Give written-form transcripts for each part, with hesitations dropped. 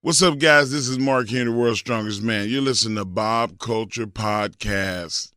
What's up, guys? This is Mark here, the world's strongest man. You're listening to Bob Culture Podcast.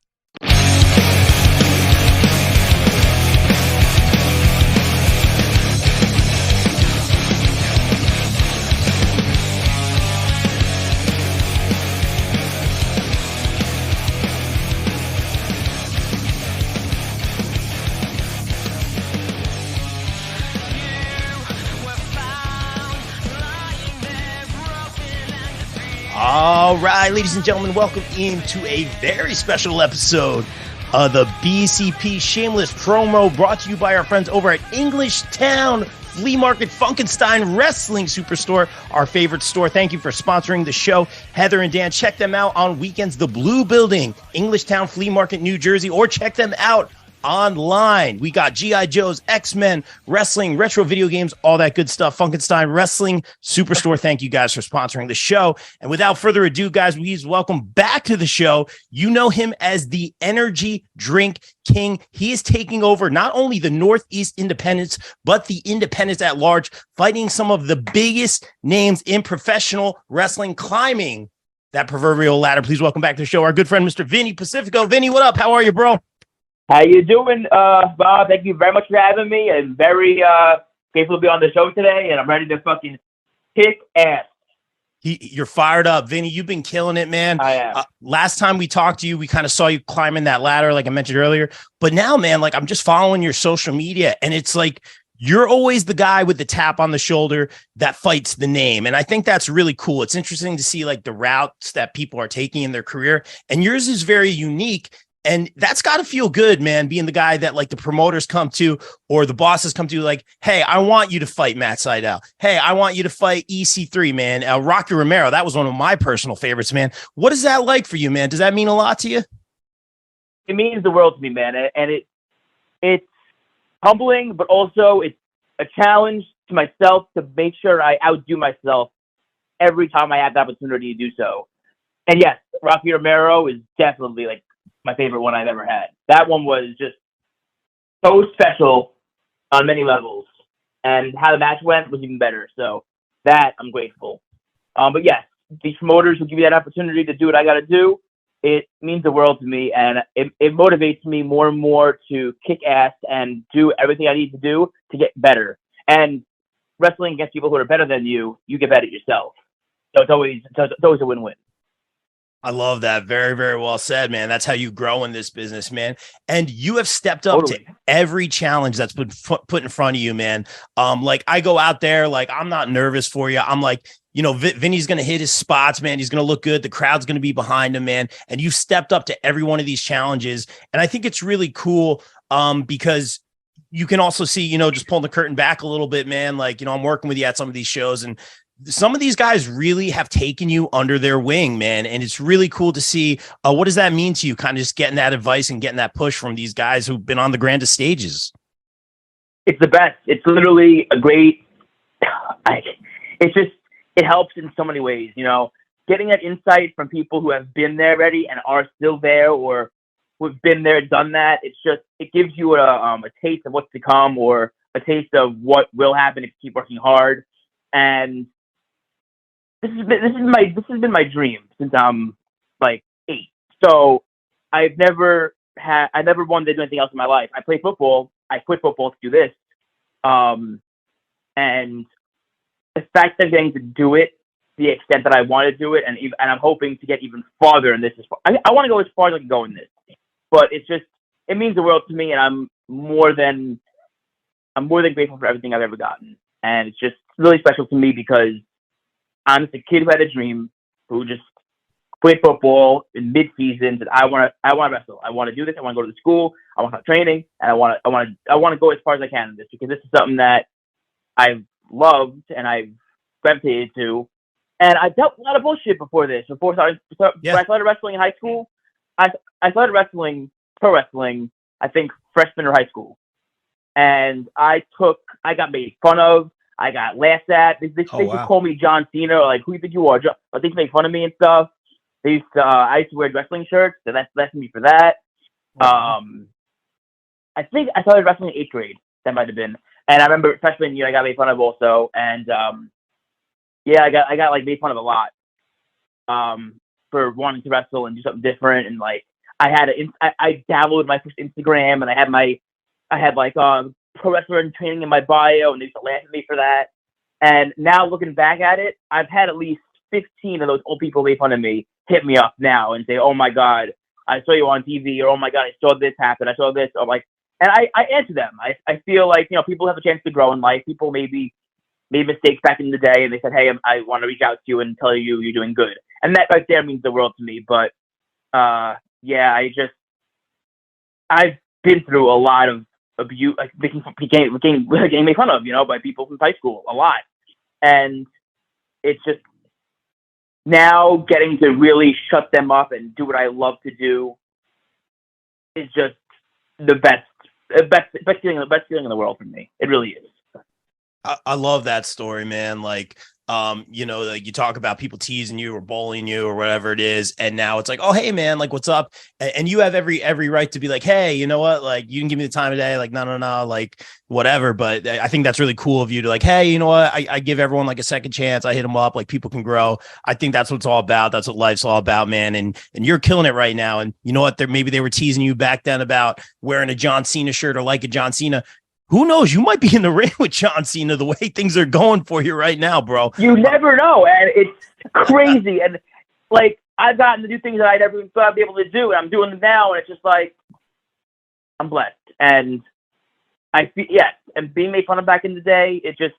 All right, ladies and gentlemen, welcome into a very special episode of the BCP Shameless Promo, brought to you by our friends over at Englishtown, Flea Market, Funkenstein Wrestling Superstore, our favorite store. Thank you for sponsoring the show. Heather and Dan, check them out on weekends, the Blue Building, Englishtown Flea Market, New Jersey, or check them out online. We got G.I. Joe's, X-Men, wrestling, retro video games, all that good stuff. Funkenstein Wrestling Superstore. Thank you guys for sponsoring the show. And without further ado, guys, please welcome back to the show. You know him as the Energy Drink King. He is taking over not only the Northeast Independents, but the independents at large, fighting some of the biggest names in professional wrestling, climbing that proverbial ladder. Please welcome back to the show our good friend, Mr. Vinny Pacifico. Vinny, what up? How are you, bro? How you doing, Bob? Thank you very much for having me. I'm very grateful to be on the show today, and I'm ready to fucking kick ass. You're fired up, Vinny. You've been killing it, man. I am. Last time we talked to you, we kind of saw you climbing that ladder, like I mentioned earlier. But now, man, like I'm just following your social media, and it's like you're always the guy with the tap on the shoulder that fights the name. And I think that's really cool. It's interesting to see like the routes that people are taking in their career, and yours is very unique. And that's got to feel good, man, being the guy that like the promoters come to or the bosses come to like, hey, I want you to fight Matt Sydal. Hey, I want you to fight EC3, man. Rocky Romero. That was one of my personal favorites, man. What is that like for you, man? Does that mean a lot to you? It means the world to me, man. And it's humbling, but also it's a challenge to myself to make sure I outdo myself every time I have the opportunity to do so. And yes, Rocky Romero is definitely like my favorite one I've ever had. That one was just so special on many levels, and how the match went was even better. So that I'm grateful. But yes, these promoters who give me that opportunity to do what I got to do, it means the world to me, and it motivates me more and more to kick ass and do everything I need to do to get better. And wrestling against people who are better than you, you get better yourself. So it's always a win-win. I love that. Very, very well said, man. That's how you grow in this business, man. And you have stepped up to every challenge that's been put in front of you, man. Like I go out there, like I'm not nervous for you. I'm like, you know, Vinny's going to hit his spots, man. He's going to look good. The crowd's going to be behind him, man. And you stepped up to every one of these challenges. And I think it's really cool because you can also see, you know, just pulling the curtain back a little bit, man. Like, you know, I'm working with you at some of these shows, and some of these guys really have taken you under their wing, man. And it's really cool to see. What does that mean to you? Kind of just getting that advice and getting that push from these guys who've been on the grandest stages. It's the best. It's literally a great, it helps in so many ways, you know, getting that insight from people who have been there already and are still there, or who've been there, done that. It gives you a taste of what's to come, or a taste of what will happen if you keep working hard. And This has been my dream since I'm like 8. So I never wanted to do anything else in my life. I played football. I quit football to do this. And the fact that I'm getting to do it, the extent that I want to do it, and I'm hoping to get even farther in this. I want to go as far as I can go in this. But it means the world to me, and I'm more than grateful for everything I've ever gotten. And it's just really special to me because I'm just a kid who had a dream, who just quit football in mid-season. That I want to wrestle. I want to do this. I want to go to the school. I want to have training, and I want to go as far as I can in this, because this is something that I've loved and I've gravitated to. And I dealt with a lot of bullshit before this. When I started wrestling in high school, I started wrestling, pro wrestling, I think freshman or high school, and I got made fun of. I got laughed at. They used to call me John Cena, or like, who do you think you are? They used to make fun of me and stuff. I used to wear wrestling shirts, so that's left me for that. I think I started wrestling in 8th grade. That might have been. And I remember freshman year, I got made fun of also. And Yeah, I got like made fun of a lot for wanting to wrestle and do something different, and like I downloaded my first Instagram, and I had like pro wrestler and training in my bio, and they used to laugh at me for that. And now looking back at it, I've had at least 15 of those old people make fun of me hit me up now and say, "Oh my God, I saw you on TV," or "Oh my God, I saw this happen. I saw this." Or like, and I answer them. I feel like, you know, people have a chance to grow in life. People maybe made mistakes back in the day, and they said, "Hey, I want to reach out to you and tell you you're doing good," and that right there means the world to me. But yeah, I've been through a lot of abuse, like getting made fun of, you know, by people from high school a lot, and it's just now getting to really shut them up and do what I love to do is just the best feeling in the world for me. It really is. I love that story, man. Like, you know, like you talk about people teasing you or bullying you or whatever it is, and now it's like, oh, hey, man, like, what's up? And you have every right to be like, hey, you know what? Like, you can give me the time of day, like, no, like, whatever. But I think that's really cool of you to like, hey, you know what? I give everyone like a second chance. I hit them up, like, people can grow. I think that's what it's all about. That's what life's all about, man. And you're killing it right now. And you know what? Maybe they were teasing you back then about wearing a John Cena shirt or like a John Cena. Who knows? You might be in the ring with John Cena the way things are going for you right now, bro. You never know, and it's crazy. And like, I've gotten to do things that I never even thought I'd be able to do, and I'm doing them now, and it's just like, I'm blessed. And I feel, yeah, and being made fun of back in the day, it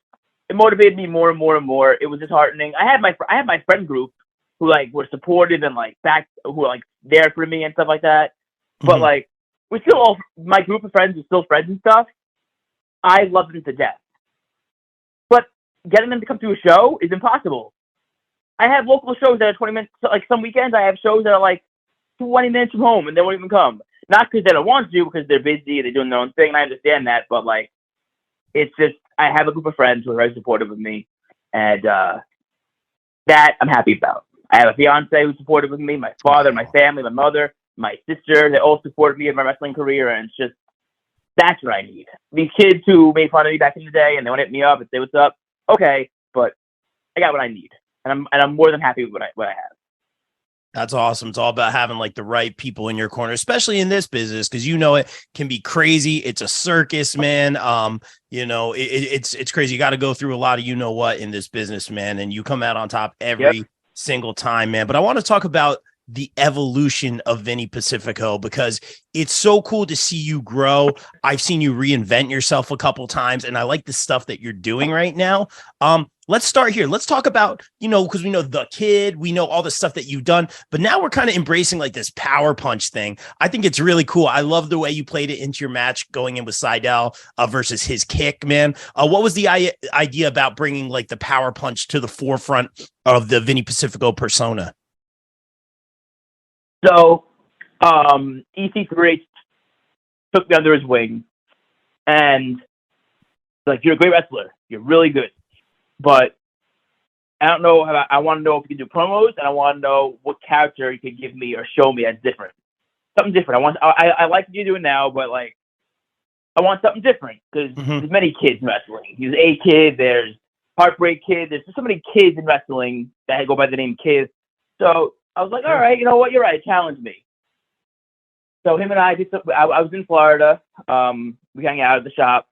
motivated me more and more and more. It was disheartening. I had my friend group who like were supportive and like who were like there for me and stuff like that. But like, we're still all, my group of friends are still friends and stuff. I love them to death. But getting them to come to a show is impossible. I have local shows that are 20 minutes. Like, some weekends I have shows that are like 20 minutes from home and they won't even come. Not because they don't want to, because they're busy, they're doing their own thing, and I understand that. But like, it's just, I have a group of friends who are very supportive of me, and that I'm happy about. I have a fiance who's supportive of me, my father, my family, my mother, my sister. They all supported me in my wrestling career, and it's just, that's what I need. These kids who made fun of me back in the day and they want to hit me up and say what's up, okay, but I got what I need, and I'm more than happy with what I have. That's awesome. It's all about having like the right people in your corner, especially in this business, because you know it can be crazy. It's a circus, man. You know, it's crazy. You got to go through a lot of in this business, man, and you come out on top every single time, man. But I want to talk about the evolution of Vinny Pacifico, because it's so cool to see you grow. I've seen you reinvent yourself a couple times, and I like the stuff that you're doing right now. Let's start here. Let's talk about, because we know The Kid, we know all the stuff that you've done, but now we're kind of embracing like this power punch thing. I think it's really cool. I love the way you played it into your match going in with Seidel versus his kick, man. What was the idea about bringing like the power punch to the forefront of the Vinny Pacifico persona? So, EC3 took me under his wing, and like, you're a great wrestler. You're really good. But I don't know I want to know if you can do promos, and I want to know what character you could give me or show me that's different. Something different. I like what you're doing now, but like, I want something different, because there's many kids in wrestling. There's A-Kid, there's Heartbreak Kid, there's so many kids in wrestling that go by the name Kid. So I was like, all right, you know what? You're right. Challenge me. So him and I did I was in Florida. We hung out at the shop.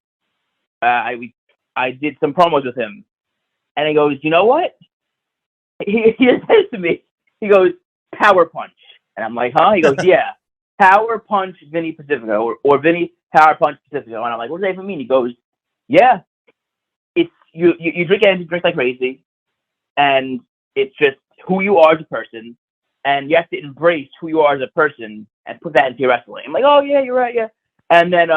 I did some promos with him. And he goes, you know what? He says to me, he goes, power punch. And I'm like, huh? He goes, yeah. Power punch Vinny Pacifico, or Vinny power punch Pacifico. And I'm like, what does that even mean? He goes, yeah. It's you drink energy drinks like crazy. And it's just who you are as a person. And you have to embrace who you are as a person and put that into your wrestling. I'm like, oh yeah, you're right, yeah. And then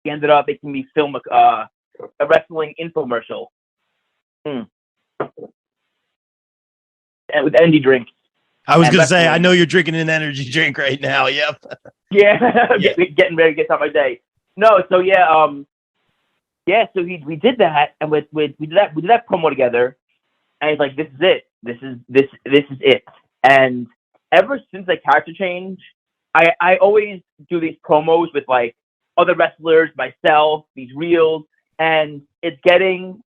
he ended up making me film a wrestling infomercial. And with energy drinks. I was gonna say, I know you're drinking an energy drink right now. Yep. Yeah, getting ready to get started my day. No, so yeah, so we did that, and we did that promo together, and he's like, this is it. This is it. And ever since the character change, I always do these promos with like other wrestlers, myself, these reels, and it's getting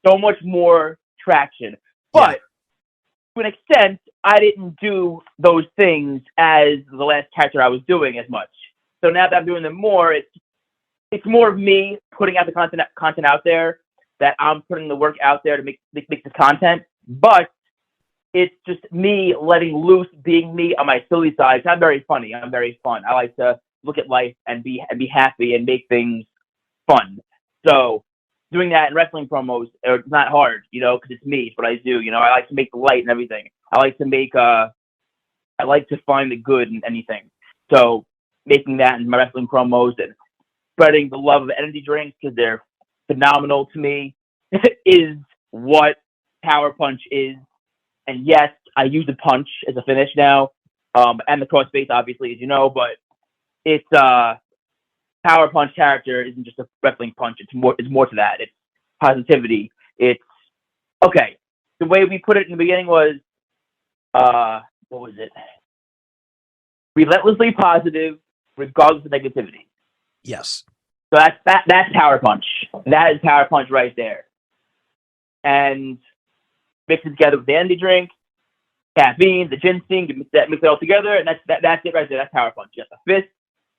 so much more traction. But to an extent, I didn't do those things as the last character I was doing as much. So now that I'm doing them more, it's more of me putting out the content out there, that I'm putting the work out there to make this content. But it's just me letting loose, being me on my silly side. I'm very funny. I'm very fun. I like to look at life and be happy and make things fun. So doing that in wrestling promos, it's not hard, because it's me. It's what I do. I like to make the light and everything. I like to find the good in anything. So making that in my wrestling promos and spreading the love of energy drinks, because they're phenomenal to me, is what Power Punch is. And yes, I use the punch as a finish now, and the crossface, obviously, as you know. But it's Power Punch character isn't just a wrestling punch. It's more to that. It's positivity. It's okay. The way we put it in the beginning was, what was it? Relentlessly positive, regardless of negativity. Yes. So that's Power Punch. That is Power Punch right there. And mix it together with the energy drink, caffeine, the ginseng, you mix it all together, and that's it right there. That's Power Punch. You got the fist,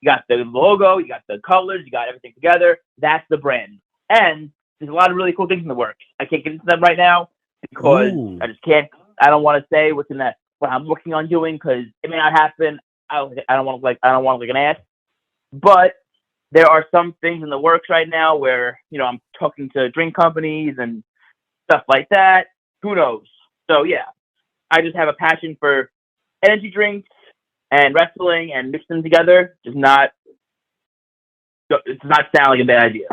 you got the logo, you got the colors, you got everything together. That's the brand. And there's a lot of really cool things in the works. I can't get into them right now because I just can't. I don't want to say what I'm working on doing, because it may not happen. I don't want to look like an ass. But there are some things in the works right now where I'm talking to drink companies and stuff like that. Who knows? So yeah, I just have a passion for energy drinks and wrestling and mixing them together. It's not sound like a bad idea.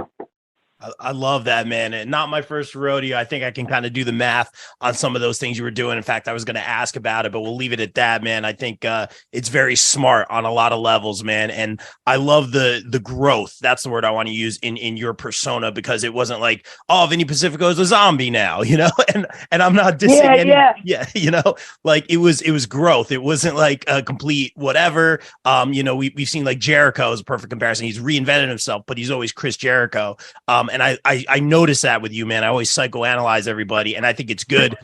I love that, man. And not my first rodeo. I think I can kind of do the math on some of those things you were doing. In fact, I was going to ask about it, but we'll leave it at that, man. I think it's very smart on a lot of levels, man. And I love the growth. That's the word I want to use in your persona, because it wasn't like, oh, Vinny Pacifico is a zombie now, and I'm not dissing like it was growth. It wasn't like a complete whatever. We've seen like Jericho is a perfect comparison. He's reinvented himself, but he's always Chris Jericho. And I notice that with you, man. I always psychoanalyze everybody, and I think it's good.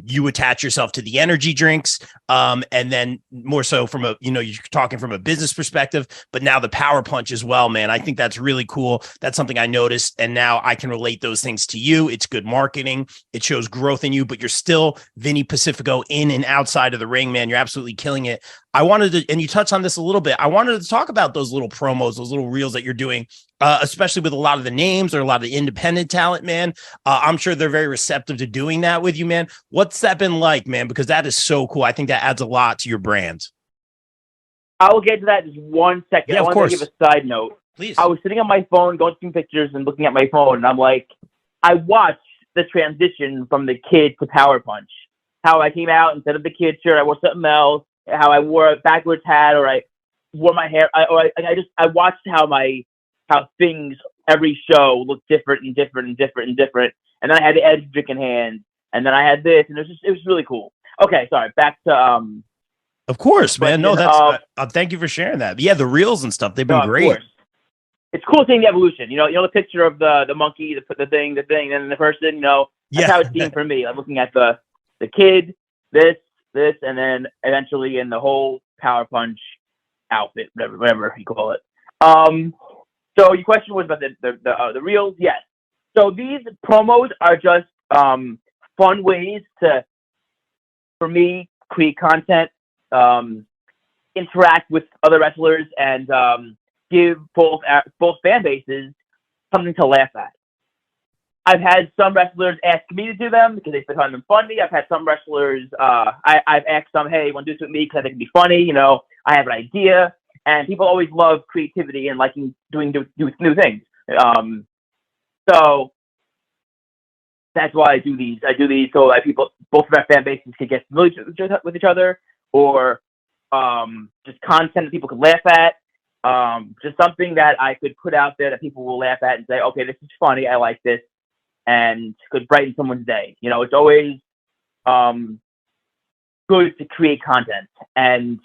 You attach yourself to the energy drinks, and then more so from you're talking from a business perspective, but now the Power Punch as well, man. I think that's really cool. That's something I noticed, and now I can relate those things to you. It's good marketing. It shows growth in you, but you're still Vinny Pacifico in and outside of the ring, man. You're absolutely killing it. I wanted to, and you touched on this a little bit, I wanted to talk about those little promos, those little reels that you're doing, especially with a lot of the names or a lot of the independent talent, man. I'm sure they're very receptive to doing that with you, man. What's that been like, man? Because that is so cool. I think that adds a lot to your brand. I will get to that in just 1 second. Yeah, I want to give a side note. Please. I was sitting on my phone, going through pictures and looking at my phone, and I'm like, I watched the transition from the kid to Power Punch. How I came out, instead of the kid shirt, I wore something else. How I wore a backwards hat, or I wore my hair. I watched how things every show looked different. And then I had the edge drink in hand, and then I had this, and it was really cool. Okay, sorry. Back to Of course, man. No, that's thank you for sharing that. Yeah, the reels and stuff, they've been great. It's cool seeing the evolution. The picture of the monkey, the thing, and then the person. That's how it's seen for me. I'm looking at the kid, this, and then eventually in the whole Power Punch outfit, whatever you call it. So your question was about the reels. Yes. So these promos are just fun ways for me, create content, interact with other wrestlers, and give both fan bases something to laugh at. I've had some wrestlers ask me to do them because they find them funny. I've had some wrestlers, I've asked them, hey, want to do this with me because I think it'd be funny? I have an idea. And people always love creativity and liking doing new things. So that's why I do these. I do these so that both of our fan bases can get familiar with each other, or just content that people can laugh at. Just something that I could put out there that people will laugh at and say, okay, this is funny. I like this. And could brighten someone's day. It's always good to create content, and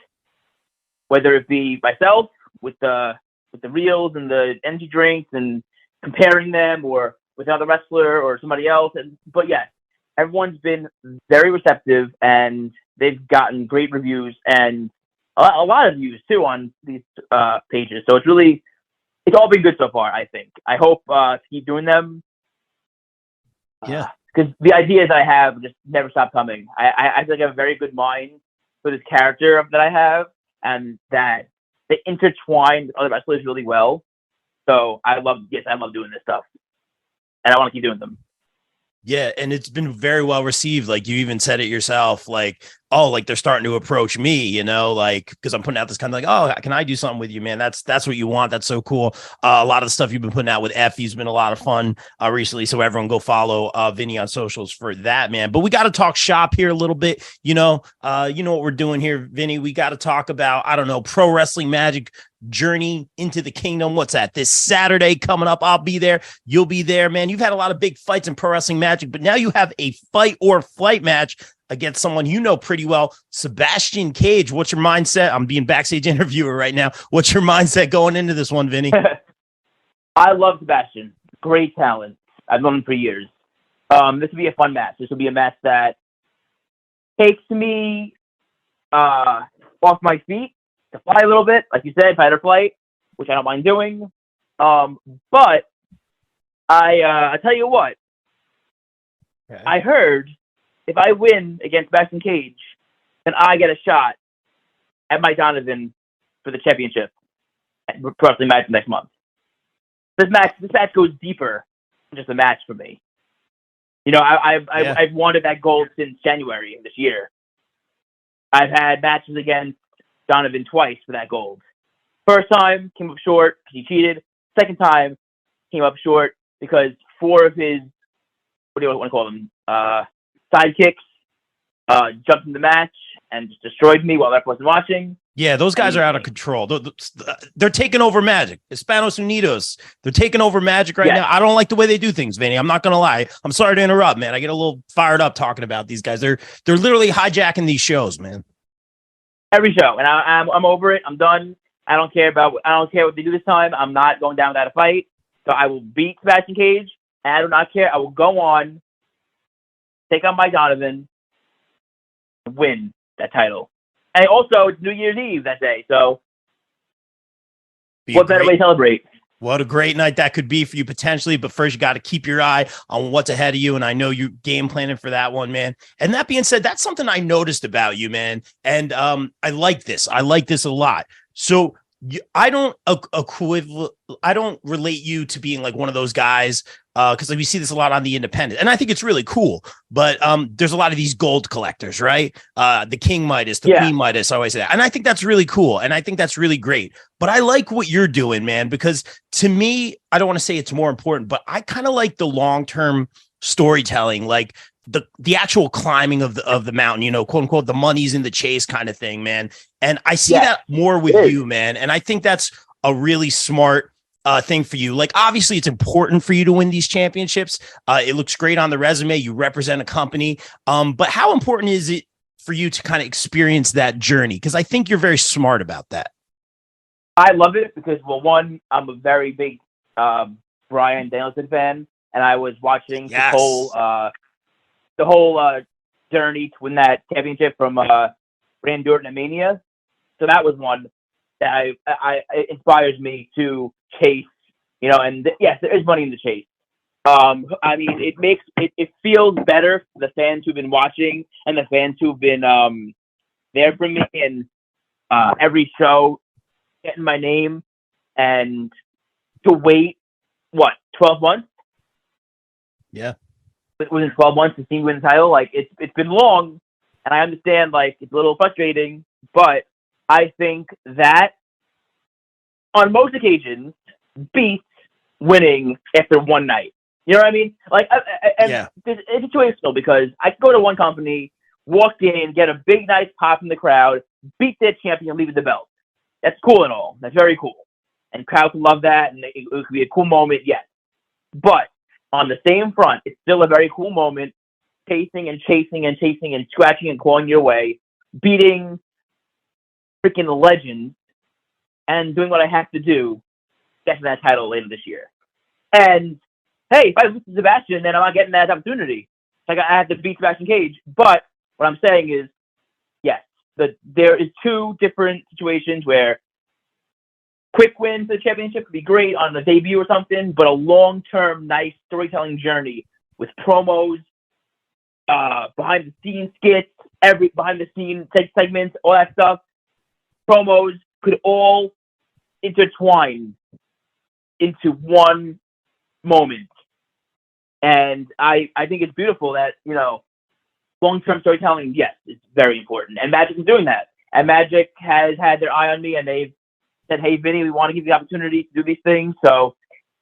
whether it be myself with the reels and the energy drinks and comparing them, or with another wrestler or somebody else. But yes, everyone's been very receptive, and they've gotten great reviews and a lot of views too on these pages. So it's all been good so far. I think. I hope to keep doing them. Yeah. Because the ideas I have just never stop coming. I feel like I have a very good mind for this character that I have, and that they intertwine with other wrestlers really well. So I love doing this stuff, and I want to keep doing them. Yeah, and it's been very well received. Like you even said it yourself, like, oh, like they're starting to approach me, you know, like because I'm putting out this kind of like, oh, can I do something with you, man? That's what you want. That's so cool. A lot of the stuff you've been putting out with Effie's been a lot of fun recently. So everyone go follow Vinny on socials for that, man. But we got to talk shop here a little bit. You know what we're doing here, Vinny. We got to talk about, I don't know, Pro Wrestling Magic Journey into the Kingdom. What's that? This Saturday coming up. I'll be there. You'll be there, man. You've had a lot of big fights in Pro Wrestling Magic, but now you have a fight or flight match against someone you know pretty well, Sebastian Cage. What's your mindset? I'm being backstage interviewer right now. What's your mindset going into this one, Vinny? I love Sebastian. Great talent. I've known him for years. This will be a fun match. This will be a match that takes me off my feet to fly a little bit, like you said, fight or flight, which I don't mind doing. But I tell you what, okay. I heard if I win against Sebastian Cage, then I get a shot at Mike Donovan for the championship at Pro Wrestling Match next month. This match goes deeper than just a match for me. You know, I've wanted that gold since January of this year. I've had matches against Donovan twice for that gold. First time came up short because he cheated. Second time came up short because 4 of his, what do you want to call them, sidekicks jumped in the match and just destroyed me while I wasn't watching. Yeah, those guys are out of control. They're taking over Magic. Hispanos Unidos. They're taking over Magic right now. I don't like the way they do things, Vinny. I'm not going to lie. I'm sorry to interrupt, man. I get a little fired up talking about these guys. They're literally hijacking these shows, man. Every show, and I'm over it. I'm done. I don't care what they do this time. I'm not going down without a fight. So I will beat Sebastian Cage, and I do not care. I will go on, take on Mike Donovan, and win that title. And also, it's New Year's Eve that day, so what better way to celebrate? What a great night that could be for you potentially, but first you got to keep your eye on what's ahead of you, and I know you're game planning for that one, man. And that being said, that's something I noticed about you, man, and I like this. I like this a lot. So I don't relate you to being like one of those guys because like we see this a lot on the independent, and I think it's really cool. But there's a lot of these gold collectors, right? The King Midas, the Queen Midas, I always say that, and I think that's really cool, and I think that's really great. But I like what you're doing, man, because to me, I don't want to say it's more important, but I kind of like the long-term storytelling, like the actual climbing of the mountain, you know, quote unquote, the money's in the chase kind of thing, man. And I see that more with you, man. And I think that's a really smart thing for you. Like, obviously it's important for you to win these championships. It looks great on the resume. You represent a company. But how important is it for you to kind of experience that journey? Because I think you're very smart about that. I love it because, well, one, I'm a very big Bryan Danielson fan, and I was watching the whole journey to win that championship from Randy Orton at Mania. So that was one that it inspires me to chase, you know, and yes, there is money in the chase. I mean, it feels better for the fans who've been watching and the fans who've been there for me and every show getting my name, and to wait, 12 months? Yeah. Within 12 months to see me win the title, like it's been long, and I understand like it's a little frustrating, but I think that on most occasions beats winning after one night. You know what I mean? Like, it's situational because I can go to one company, walk in, get a big nice pop from the crowd, beat their champion, and leave with the belt. That's cool and all. That's very cool, and crowds love that, and it could be a cool moment, yes. But on the same front, it's still a very cool moment, chasing and scratching and clawing your way, beating freaking legends, and doing what I have to do to get to that title later this year. And hey, if I lose to Sebastian, then I'm not getting that opportunity. like I had to beat Sebastian Cage. But what I'm saying is, yes, there is two different situations where quick win for the championship could be great on the debut or something, but a long-term, nice storytelling journey with promos, behind-the-scenes skits, behind-the-scenes segments, all that stuff, promos could all intertwine into one moment. And I think it's beautiful that, long-term storytelling, yes, it's very important. And Magic is doing that. And Magic has had their eye on me, and they've said, hey, Vinny, we want to give you the opportunity to do these things, so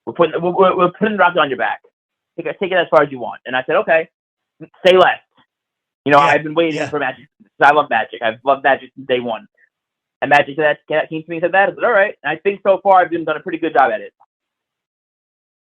we're putting the rocket on your back. Take it as far as you want. And I said, okay, say less. I've been waiting for Magic. I love Magic. I've loved Magic since day one. And Magic came to me and said that. I said, all right. And I think so far I've done a pretty good job at it.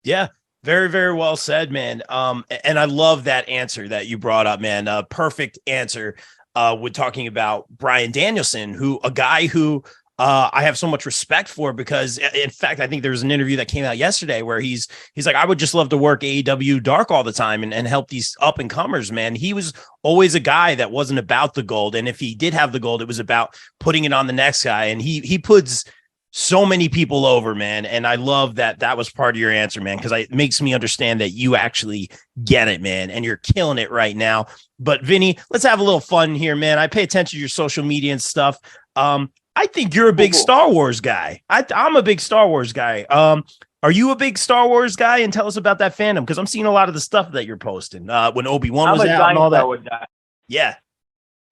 Yeah. Very, very well said, man. And I love that answer that you brought up, man. Perfect answer with talking about Bryan Danielson, a guy who I have so much respect for, because in fact, I think there was an interview that came out yesterday where he's like, I would just love to work AEW Dark all the time and help these up and comers, man. He was always a guy that wasn't about the gold. And if he did have the gold, it was about putting it on the next guy. And he puts so many people over, man. And I love that was part of your answer, man, because it makes me understand that you actually get it, man. And you're killing it right now. But Vinny, let's have a little fun here, man. I pay attention to your social media and stuff. I think you're a big Star Wars guy. I'm a big Star Wars guy. Are you a big Star Wars guy? And tell us about that fandom, because I'm seeing a lot of the stuff that you're posting when Obi-Wan was out and all that. Star Wars guy. Yeah.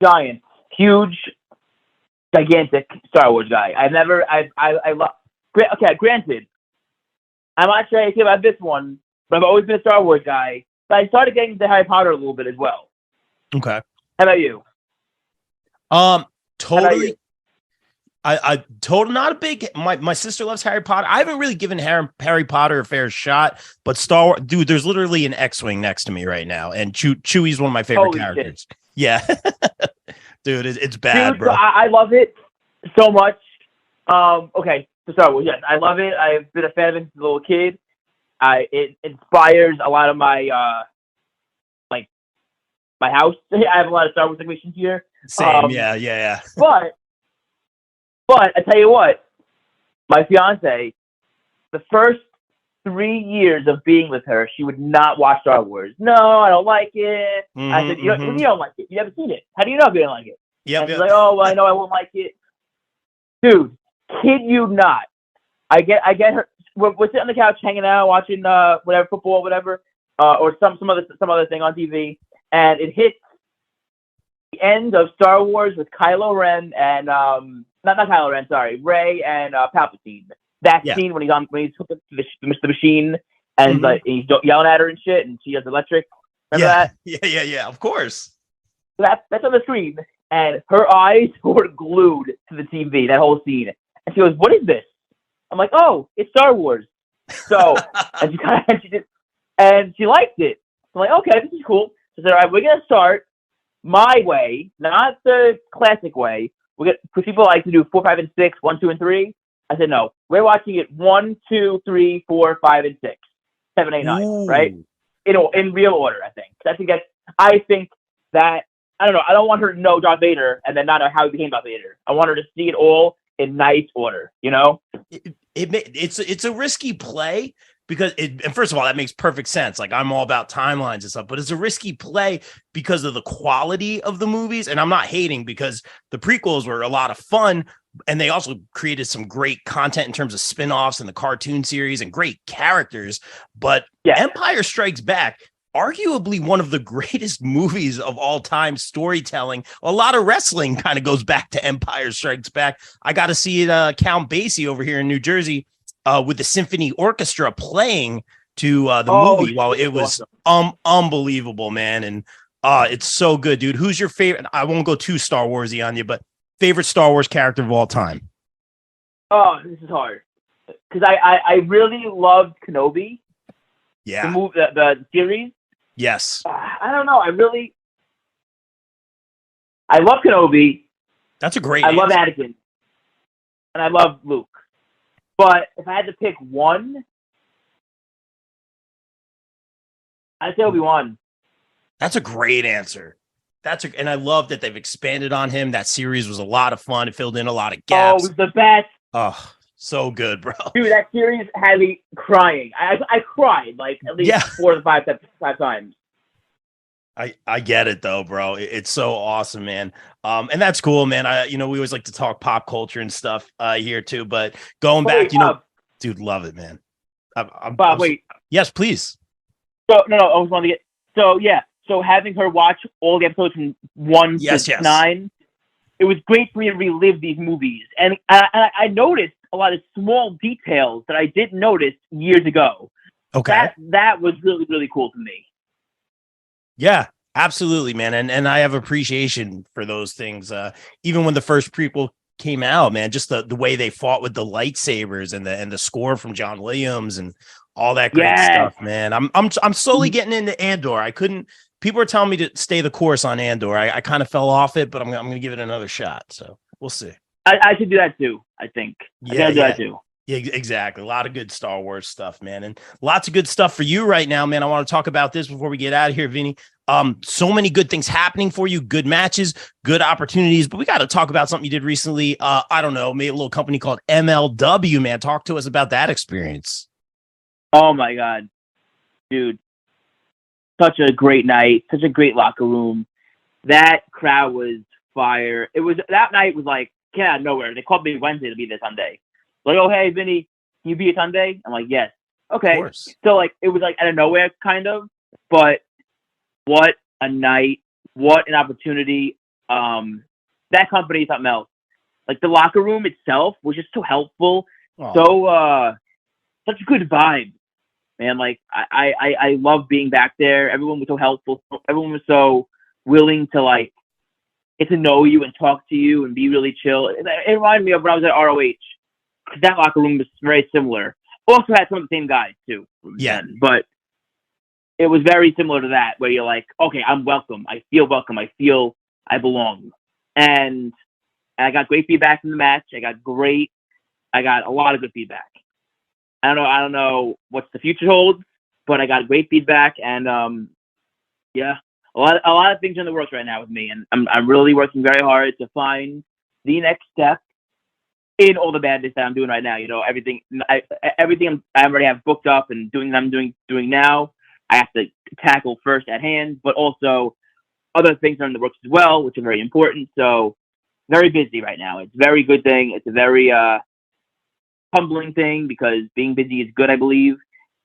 Giant, huge, gigantic Star Wars guy. I love. Okay, granted, I'm not sure how you feel about this one, but I've always been a Star Wars guy. But I started getting into Harry Potter a little bit as well. Okay. How about you? Totally. I totally not a big. My sister loves Harry Potter. I haven't really given Harry Potter a fair shot, but Star Wars, dude, there's literally an X-wing next to me right now, and Chewie's one of my favorite characters. Shit. Yeah, dude, it's bad, dude, bro. I love it so much. Okay, so Star Wars, yes, I love it. I've been a fan of it since a little kid. It inspires a lot of my my house. I have a lot of Star Wars decorations here. Same, yeah. But I tell you what, my fiance, the first 3 years of being with her, she would not watch Star Wars. No, I don't like it. I said, you don't like it. You haven't seen it. How do you know if you don't like it? Yep. She's like, oh, well, I know I won't like it. Dude, kid you not. I get her. We're sitting on the couch hanging out, watching whatever, football, whatever, or some other thing on TV, and it hits the end of Star Wars with Kylo Ren and not Kylo Ren, sorry, Rey and Palpatine. That scene when he's hooked up to the machine and he's yelling at her and shit, and she has electric. Remember that? Yeah. Of course. So that's on the screen, and her eyes were glued to the TV. That whole scene, and she goes, "What is this?" I'm like, "Oh, it's Star Wars." So and she liked it. I'm like, "Okay, this is cool." So I said, "All right, we're gonna start my way, not the classic way. Because people like to do 4, 5, and 6, 1, 2, and 3. I said, no, we're watching it 1, 2, 3, 4, 5, and 6, 7, 8, 9, Ooh. right? In real order, I think. I think that I don't know. I don't want her to know Darth Vader and then not know how he became Darth Vader. I want her to see it all in nice order. It's a risky play. Because and first of all, that makes perfect sense. Like, I'm all about timelines and stuff, but it's a risky play because of the quality of the movies. And I'm not hating, because the prequels were a lot of fun, and they also created some great content in terms of spin-offs and the cartoon series and great characters. But Empire Strikes Back, arguably one of the greatest movies of all time, storytelling. A lot of wrestling kind of goes back to Empire Strikes Back. I got to see it, Count Basie over here in New Jersey, with the symphony orchestra playing to the movie while it was unbelievable, man. And it's so good, dude. Who's your favorite? I won't go too Star Warsy on you, but favorite Star Wars character of all time? Oh, this is hard. Because I really loved Kenobi. Yeah. The series. Yes. I don't know. I love Kenobi. That's a great I love Anakin. And I love Luke. But if I had to pick one, I'd say Obi-Wan. That's a great answer. And I love that they've expanded on him. That series was a lot of fun. It filled in a lot of Oh, it gaps. was the best. Oh, so good, bro. Dude, that series had me crying. I cried like at least 4 to 5 times. I get it though, bro. It's so awesome, man. And that's cool, man. We always like to talk pop culture and stuff here too, but going back, dude, love it, man. Bob, wait. Yes, please. So no, I was going to get. So yeah, so having her watch all the episodes from 1 to 9, it was great for me to relive these movies, and I noticed a lot of small details that I didn't notice years ago. Okay, that was really, really cool to me. Yeah, absolutely, man. And I have appreciation for those things. Even when the first prequel came out, man, just the way they fought with the lightsabers and the score from John Williams and all that great stuff, man. I'm slowly getting into Andor. People are telling me to stay the course on Andor. I kind of fell off it, but I'm going to give it another shot. So we'll see. I should do that too, I think. I gotta do that too. Yeah, exactly. A lot of good Star Wars stuff, man. And lots of good stuff for you right now, man. I want to talk about this before we get out of here, Vinny. So many good things happening for you, good matches, good opportunities, but we got to talk about something you did recently. I don't know, maybe a little company called MLW, man. Talk to us about that experience. Oh my God, dude. Such a great night, such a great locker room. That crowd was fire. That night was like, came out of nowhere. They called me Wednesday to be there Sunday. Like, oh, hey, Vinny, can you be a Sunday? I'm like, yes. Okay. So, like, it was like out of nowhere, kind of. But what a night. What an opportunity. That company is something else. Like, the locker room itself was just so helpful. Aww. Such a good vibe, man. Like, I love being back there. Everyone was so helpful. Everyone was so willing to, like, get to know you and talk to you and be really chill. It reminded me of when I was at ROH. That locker room was very similar. Also had some of the same guys too. Yeah. But it was very similar to that, where you're like, okay, I'm welcome. I feel welcome. I feel I belong. And I got great feedback from the match. I got a lot of good feedback. I don't know what the future holds, but I got great feedback, and a lot of things are in the works right now with me, and I'm really working very hard to find the next step in all the madness that I'm doing right now. Everything I already have booked up and I'm doing now, I have to tackle first at hand, but also other things are in the works as well, which are very important. So very busy right now. It's a very good thing. It's a very humbling thing, because being busy is good, I believe,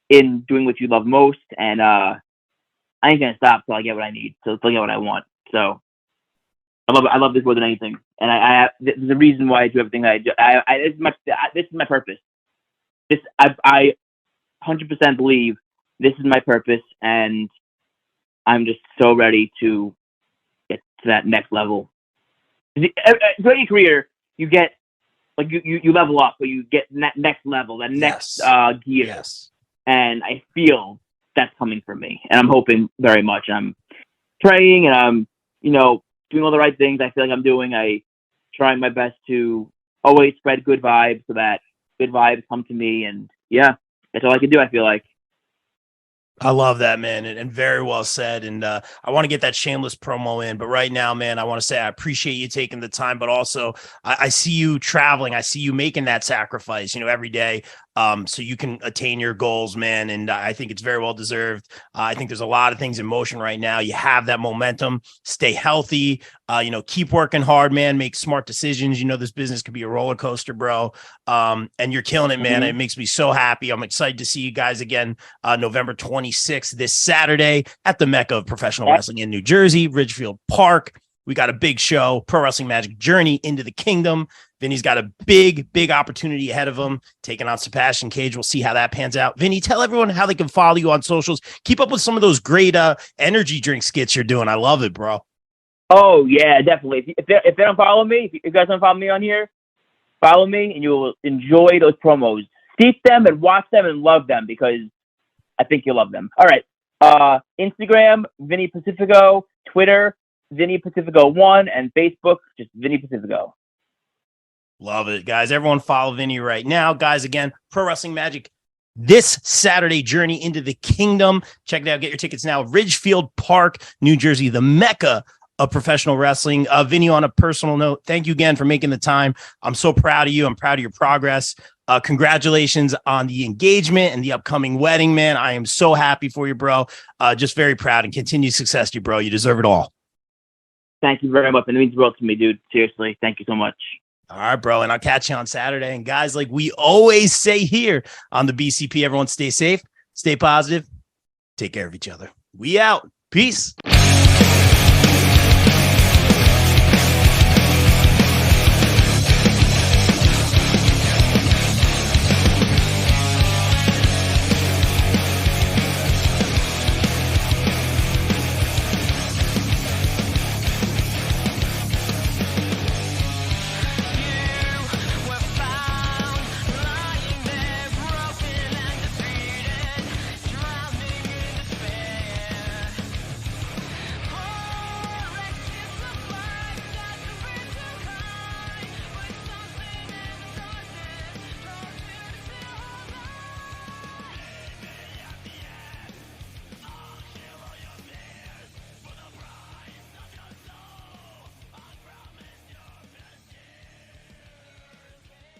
in doing what you love most. And I ain't going to stop till I get what I need, till I get what I want. So I love this more than anything, and there's a reason why I do everything I do. This is my purpose. I 100% believe this is my purpose, and I'm just so ready to get to that next level. Throughout your career, you get like you level up, but you get that next level, that next gear. Yes. And I feel that's coming for me, and I'm hoping very much. I'm praying, and I'm doing all the right things I feel like I'm doing. I trying my best to always spread good vibes, so that good vibes come to me. And yeah, that's all I can do, I feel like. I love that, man, and very well said. And I want to get that shameless promo in, but right now, man, I want to say I appreciate you taking the time, but also I see you traveling. I see you making that sacrifice, every day, so you can attain your goals, man. And I think it's very well deserved. I think there's a lot of things in motion right now. You have that momentum. Stay healthy. Keep working hard, man. Make smart decisions. This business could be a roller coaster, bro. And you're killing it, man. Mm-hmm. It makes me so happy. I'm excited to see you guys again, November 26th, this Saturday at the Mecca of Professional Wrestling in New Jersey, Ridgefield Park. We got a big show, Pro Wrestling Magic Journey into the Kingdom. Vinny's got a big opportunity ahead of him, taking on Sebastian Cage. We'll see how that pans out. Vinny, tell everyone how they can follow you on socials. Keep up with some of those great energy drink skits you're doing. I love it, bro. Oh, yeah, definitely. If they don't follow me, if you guys don't follow me on here, follow me, and you will enjoy those promos. Seek them and watch them and love them, because I think you'll love them. All right. Instagram, Vinny Pacifico. Twitter, Vinny Pacifico 1, and Facebook, just Vinny Pacifico. Love it, guys. Everyone follow Vinny right now. Guys, again, Pro Wrestling Magic this Saturday, Journey into the Kingdom. Check it out. Get your tickets now. Ridgefield Park, New Jersey, the Mecca of professional wrestling. Vinny, on a personal note, thank you again for making the time. I'm so proud of you. I'm proud of your progress. Congratulations on the engagement and the upcoming wedding, man. I am so happy for you, bro. Just very proud, and continued success to you, bro. You deserve it all. Thank you very much. It means the world to me, dude. Seriously. Thank you so much. All right, bro. And I'll catch you on Saturday. And guys, like we always say here on the BCP, everyone stay safe, stay positive, take care of each other. We out. Peace.